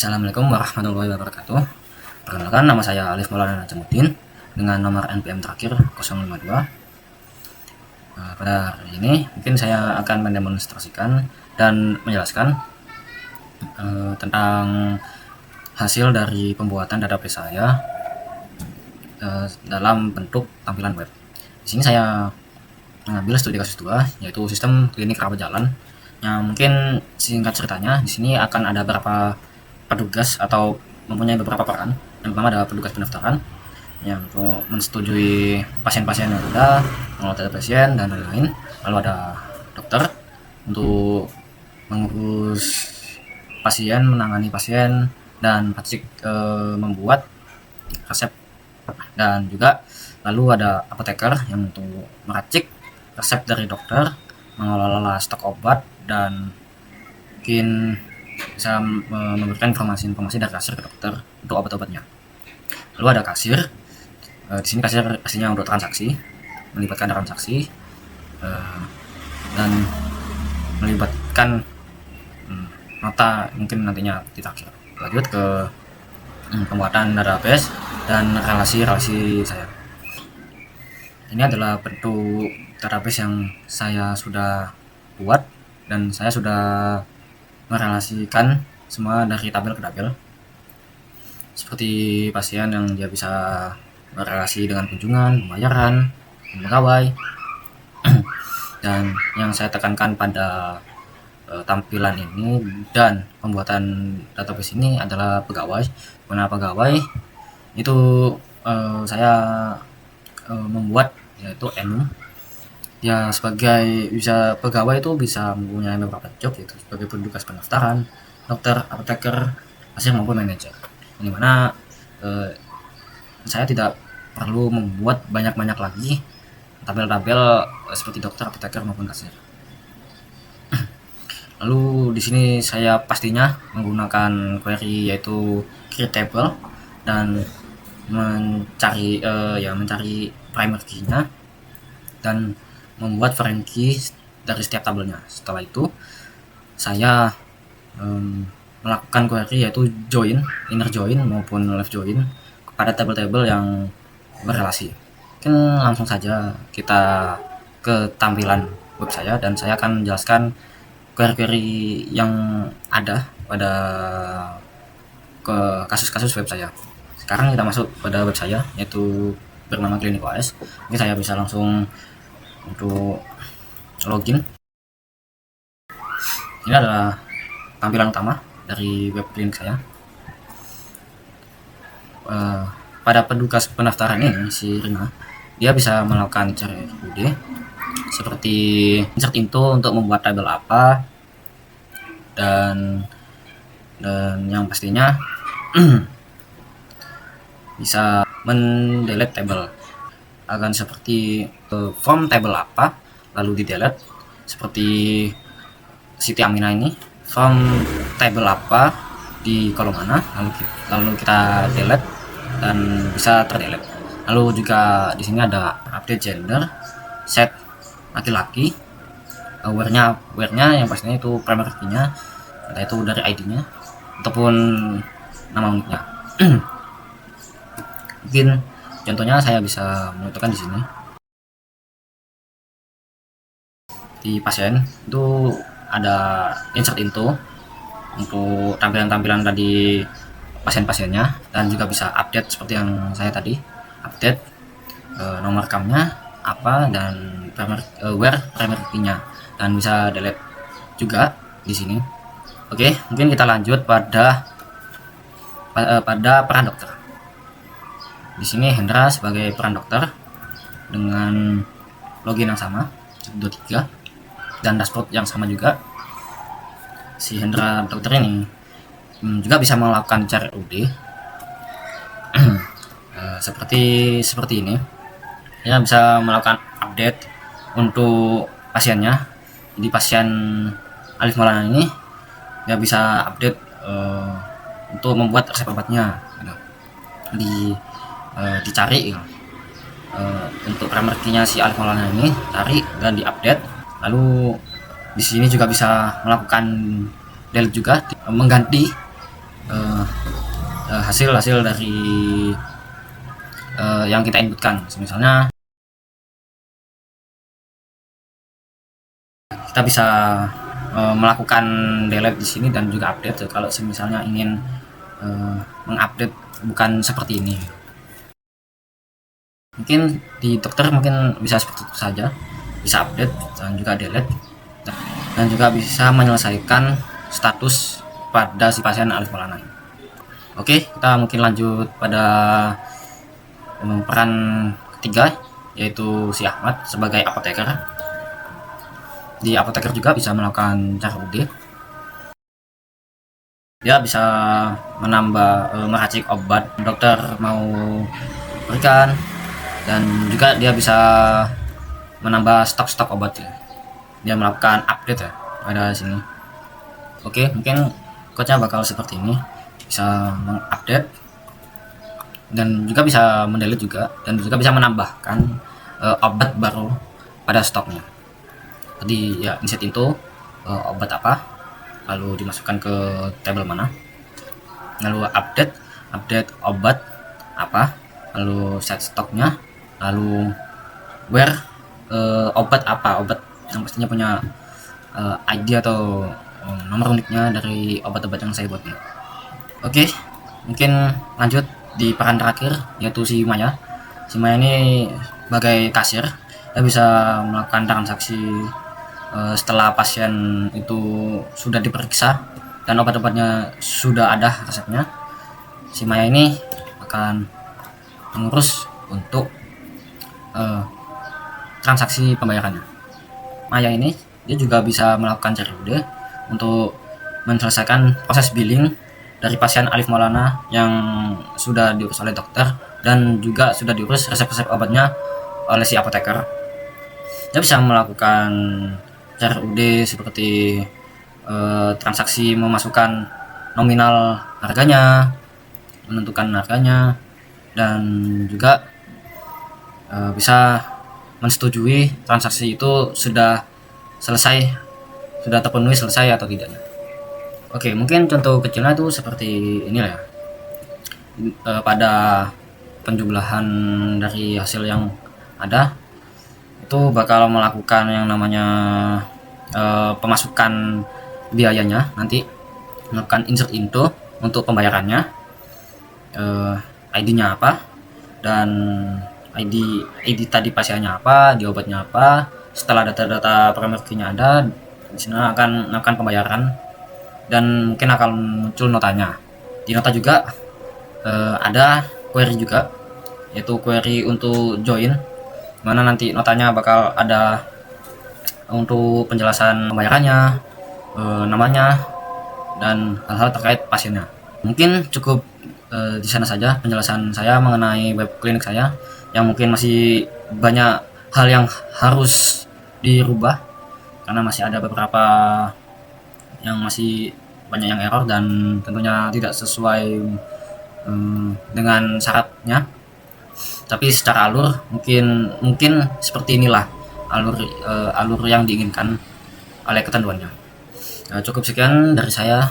Assalamualaikum warahmatullahi wabarakatuh. Perkenalkan, nama saya Alif Maulana Najamuddin dengan nomor NPM terakhir 052. Pada hari ini mungkin saya akan mendemonstrasikan dan menjelaskan tentang hasil dari pembuatan database saya dalam bentuk tampilan web. Di sini saya mengambil studi kasus 2, yaitu sistem klinik rawat jalan. Yang mungkin singkat ceritanya, di sini akan ada beberapa petugas atau mempunyai beberapa peran. Yang pertama ada petugas pendaftaran yang untuk mensetujui pasien-pasien yang ada, mengelola data pasien dan lain-lain. Lalu ada dokter untuk mengurus pasien, menangani pasien, dan membuat resep. Dan juga lalu ada apoteker yang untuk meracik resep dari dokter, mengelola stok obat, dan mungkin bisa memberikan informasi dari kasir ke dokter untuk obat-obatnya. Lalu ada kasir. Di sini kasirnya untuk transaksi, melibatkan transaksi dan melibatkan nota mungkin nantinya di akhir. Lanjut ke pembuatan database dan relasi-relasi saya. Ini adalah bentuk database yang saya sudah buat dan saya sudah merelasikan semua dari tabel ke tabel, seperti pasien yang dia bisa berrelasi dengan kunjungan, pembayaran, pegawai. Dan yang saya tekankan pada tampilan ini dan pembuatan database ini adalah pegawai. Karena pegawai itu saya membuat yaitu enum. Ya, sebagai pegawai itu bisa mempunyai beberapa job, yaitu sebagai petugas pendaftaran, dokter, apoteker, kasir maupun manajer. Di mana saya tidak perlu membuat banyak-banyak lagi tabel-tabel seperti dokter, apoteker maupun kasir. Lalu di sini saya pastinya menggunakan query yaitu create table dan mencari primary key-nya dan membuat foreign key dari setiap tabelnya. Setelah itu saya melakukan query yaitu join, inner join maupun left join kepada tabel-tabel yang berrelasi. Mungkin langsung saja kita ke tampilan web saya dan saya akan menjelaskan query-query yang ada pada ke kasus-kasus web saya. Sekarang kita masuk pada web saya yaitu bernama Klinik OS. Ini saya bisa langsung untuk login. Ini adalah tampilan utama dari web klinik saya. Pada petugas pendaftaran ini, si Rina, dia bisa melakukan CRUD seperti insert into untuk membuat tabel apa, dan yang pastinya bisa mendelete tabel. Akan seperti form table apa lalu di delete, seperti Siti Amina ini form table apa di kolom mana lalu kita delete dan bisa terdelete. Lalu juga di sini ada update gender, set laki-laki, where-nya yang pastinya itu primary key-nya, entah itu dari ID-nya ataupun nama uniknya. Mungkin contohnya saya bisa menentukan di sini. Di pasien itu ada insert into untuk tampilan-tampilan tadi pasien-pasiennya, dan juga bisa update seperti yang saya tadi update nomor rekamnya apa dan where primary key-nya, dan bisa delete juga di sini. Oke, mungkin kita lanjut pada peran dokter. Di sini Hendra sebagai peran dokter dengan login yang sama 23 dan dashboard yang sama juga. Si Hendra dokter ini juga bisa melakukan CRUD seperti ini. Ya, bisa melakukan update untuk pasiennya. Jadi pasien Alif Maulana ini dia bisa update untuk membuat resep obatnya. Dicari untuk primary key-nya si Alif Maulana ini, cari dan diupdate. Lalu di sini juga bisa melakukan delete juga, mengganti uh, hasil-hasil dari yang kita inputkan. Misalnya kita bisa melakukan delete di sini dan juga update kalau misalnya ingin mengupdate bukan seperti ini. Mungkin di dokter mungkin bisa seperti itu saja, bisa update dan juga delete, dan juga bisa menyelesaikan status pada si pasien Alif Maulana. Oke, kita mungkin lanjut pada peran ketiga, yaitu si Ahmad sebagai apoteker. Di apoteker juga bisa melakukan cara UD. Dia bisa menambah meracik obat dokter mau berikan, dan juga dia bisa menambah stok-stok obat ya. Dia melakukan update ya pada sini. Oke, mungkin coachnya bakal seperti ini, bisa mengupdate dan juga bisa mendelete juga, dan juga bisa menambahkan obat baru pada stoknya. Tadi ya insert itu obat apa, lalu dimasukkan ke tabel mana, lalu update obat apa, lalu set stoknya, lalu where obat apa, obat yang pastinya punya ID atau nomor uniknya dari obat-obat yang saya buat. Oke, mungkin lanjut di peran terakhir, yaitu si Maya. Si Maya ini sebagai kasir, dia bisa melakukan transaksi setelah pasien itu sudah diperiksa dan obat-obatnya sudah ada resepnya. Si Maya ini akan mengurus untuk transaksi pembayarannya. Maya ini dia juga bisa melakukan CRUD untuk menyelesaikan proses billing dari pasien Alif Maulana yang sudah diurus oleh dokter, dan juga sudah diurus resep-resep obatnya oleh si apoteker. Dia bisa melakukan CRUD seperti transaksi memasukkan nominal harganya, menentukan harganya, dan juga bisa mensetujui transaksi itu sudah selesai, sudah terpenuhi, selesai atau tidaknya. Oke, mungkin contoh kecilnya itu seperti inilah ya. Pada penjumlahan dari hasil yang ada, itu bakal melakukan yang namanya pemasukan biayanya, nanti melakukan insert into untuk pembayarannya, ID-nya apa, dan ID tadi pasiennya apa, di obatnya apa. Setelah data-data primer-nya ada, di sini akan melakukan pembayaran, dan mungkin akan muncul notanya. Di nota juga ada query juga, yaitu query untuk join, mana nanti notanya bakal ada untuk penjelasan pembayarannya, namanya, dan hal-hal terkait pasiennya. Mungkin cukup di sana saja penjelasan saya mengenai web klinik saya, yang mungkin masih banyak hal yang harus dirubah karena masih ada beberapa yang masih banyak yang error dan tentunya tidak sesuai dengan syaratnya. Tapi secara alur mungkin seperti inilah alur yang diinginkan oleh ketentuannya. Cukup sekian dari saya.